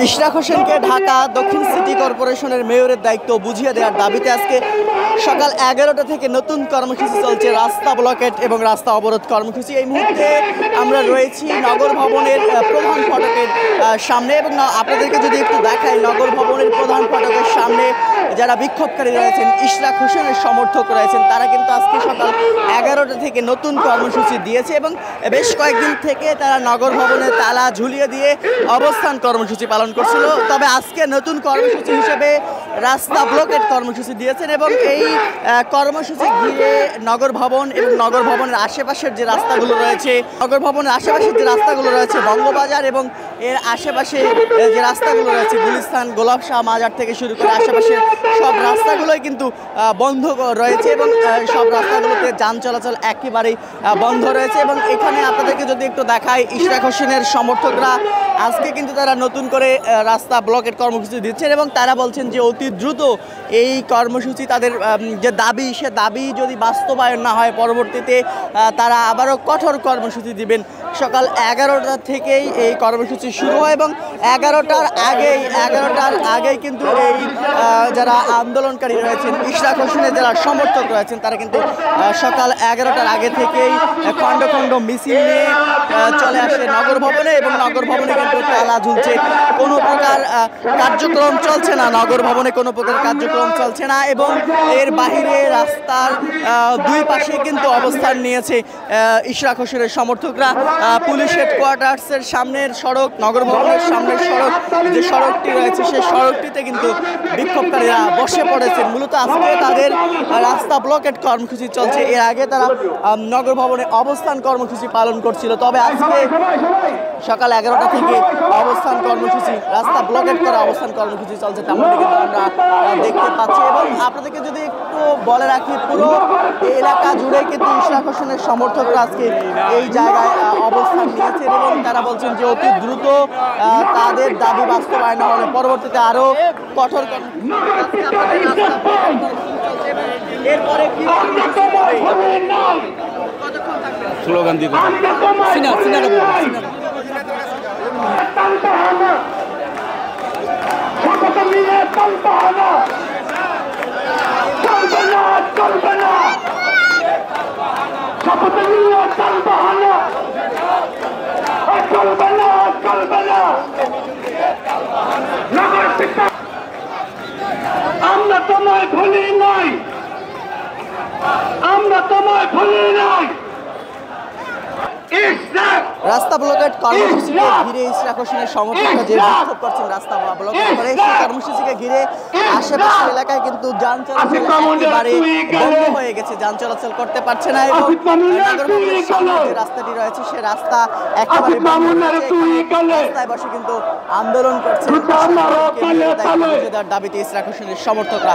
ইশরাক হোসেনকে ঢাকা দক্ষিণ সিটি কর্পোরেশনের মেয়রের দায়িত্ব বুঝিয়ে দেওয়ার দাবিতে আজকে সকাল 11টা থেকে নতুন কর্মসূচি চলছে, রাস্তা ব্লকেট এবং রাস্তা অবরোধ কর্মসূচি। এই মুহূর্তে আমরা রয়েছি নগর ভবনের প্রধান ফটকের সামনে এবং আপনাদেরকে যদি একটু দেখাই, নগর ভবনের প্রধান ফটকের সামনে যারা বিক্ষোভকারী রয়েছেন, ইশরাক হোসেনের সমর্থক রয়েছেন, তারা কিন্তু আজকে সকাল 11টা থেকে নতুন কর্মসূচি দিয়েছে এবং বেশ কয়েকদিন থেকে তারা নগর ভবনে তালা ঝুলিয়ে দিয়ে অবস্থান কর্মসূচি পালন করছিল। তবে আজকে নতুন কর্মসূচি হিসেবে রাস্তা ব্লকেট কর্মসূচি দিয়েছেন এবং এই কর্মসূচি ঘিরে নগর ভবন এবং নগর ভবনের আশেপাশের যে রাস্তাগুলো রয়েছে, নগর ভবনের আশেপাশের যে রাস্তাগুলো রয়েছে, বঙ্গবাজার এবং এর আশেপাশে যে রাস্তাগুলো রয়েছে, গুলিস্তান, গোলাপ শাহ মাজার থেকে শুরু করে আশেপাশের সব রাস্তাগুলোই কিন্তু বন্ধ রয়েছে এবং সব রাস্তাগুলোতে যান চলাচল একেবারেই বন্ধ রয়েছে। এবং এখানে আপনাদেরকে যদি একটু দেখাই, ইশরাক হোসেনের সমর্থকরা আজকে কিন্তু তারা নতুন করে রাস্তা ব্লকেট কর্মসূচি দিচ্ছেন এবং তারা বলছেন যে অতি দ্রুত এই কর্মসূচি, তাদের যে দাবি, সে দাবি যদি বাস্তবায়ন না হয় পরবর্তীতে তারা আবারও কঠোর কর্মসূচি দিবেন। সকাল 11টা থেকেই এই কর্মসূচি শুরু হয় এবং 11টার আগেই কিন্তু এই যারা আন্দোলনকারী রয়েছেন, ইশরাক হোসেনের যারা সমর্থক রয়েছেন, তারা কিন্তু সকাল 11টার আগে থেকেই খণ্ড খণ্ড মিছিল নিয়ে চলে আসে নগর ভবনে এবং নগর ভবনে কিন্তু তালা ঝুলছে। কোনো প্রকার কার্যক্রম চলছে না, নগর ভবনে কোনো প্রকার কার্যক্রম চলছে না এবং এর বাহিরে রাস্তার দুই পাশে কিন্তু অবস্থান নিয়েছে ইশরাক হোসেনের সমর্থকরা। পুলিশ হেডকোয়ার্টার্সের সামনের সড়ক, নগর ভবনের সামনের সড়ক, যে সড়কটি রয়েছে সেই সড়কটিতে কিন্তু বিক্ষোভকারীরা বসে পড়েছেন। মূলত আজকে তাদের রাস্তা ব্লকেট কর্মসূচি চলছে, এর আগে তারা নগর ভবনে অবস্থান কর্মসূচি পালন করছিল। তবে আজকে সকাল 11টা থেকে অবস্থান কর্মসূচি, রাস্তা ব্লকেট করা অবস্থান কর্মসূচি চলছে, তেমনটি কিন্তু আমরা দেখতে পাচ্ছি। এবং আপনাদেরকে যদি একটু বলে রাখি, পুরো এলাকা জুড়ে কিন্তু ইশরাক হোসেনের সমর্থকরা আজকে এই জায়গায় অবস্থান নিয়েছেন এবং তারা বলছেন যে অতি দ্রুত তাদের দাবি বাস্তবায়ন না হলে পরবর্তীতে আরো কঠোর এরপরে কি স্লোগান দিয়ে আমরা তোমায় ভুলি নাই, আমরা তোমায় ভুলি নাই। রাস্তা ব্লকেট কর্মসূচিকে ঘিরে ইশরাক হোসেনের সমর্থকরা যে বিক্ষোভ করছেন রাস্তা ব্লকেট করে, সেই কর্মসূচিকে ঘিরে আশেপাশের এলাকায় কিন্তু যান চলাচল একেবারে বন্ধ হয়ে গেছে, যান চলাচল করতে পারছে না এবং নগর ভবনের সামনে যে রাস্তাটি রয়েছে সে রাস্তা একেবারে রাস্তায় বসে কিন্তু আন্দোলন করছে দাবিতে ইশরাক হোসেনের সমর্থকরা।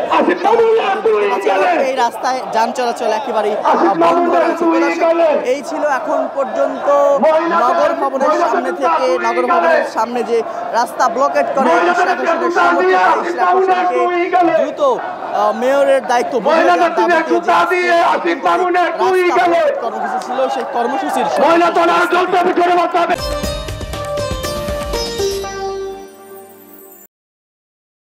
এই রাস্তায় যান চলাচল একেবারেই বন্ধ রয়েছে। এই ছিল এখন পর্যন্ত নগর ভবনের সামনে থেকে, নগর ভবনের সামনে যে রাস্তা ব্লকেট করে ইশরাক হোসেনের সমর্থকরা ইশরাক হোসেনকে দ্রুত মেয়রের দায়িত্ব বুঝিয়ে দেওয়ার দাবিতে কর্মসূচি ছিল, সেই কর্মসূচির